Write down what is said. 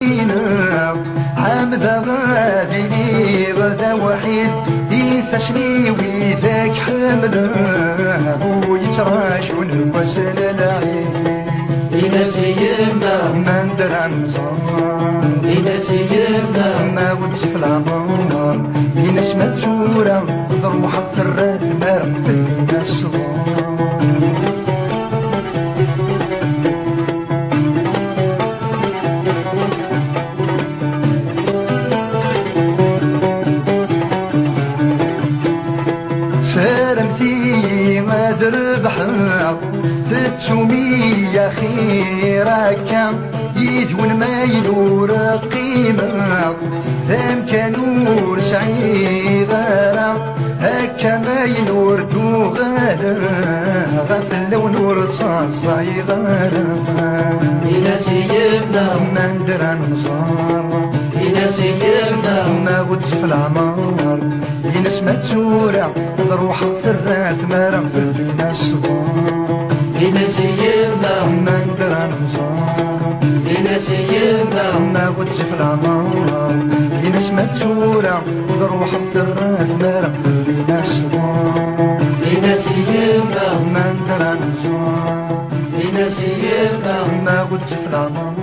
عام ذا غادي غدا وحيد يفشني ويذاك حمله ويتراشون وسل العين بناس يما ما ندر عن نظام بناس يما ما ودت في العمر في ناس متورة بروح الثرات مرم في الناس صغار سلمتي ما دربحها فتشومية خيرا كان يدون ما ينور قيمة ذم كانور سعيغارا هكا ما ينور دوغالا غفل ونور تصايغارا بناس يما ما ندر عن نصار بناس يما ما ودت في العمار في ناس متورة روح الثرات مرم في الناس صغار بناس يما ما ندر عن نصار بناس يما ما ودت في العمار في ناس متورة روح الثرات مرم في الناس صغار بناس يما ما ندر عن نصار بناس يما ما ودت في العمار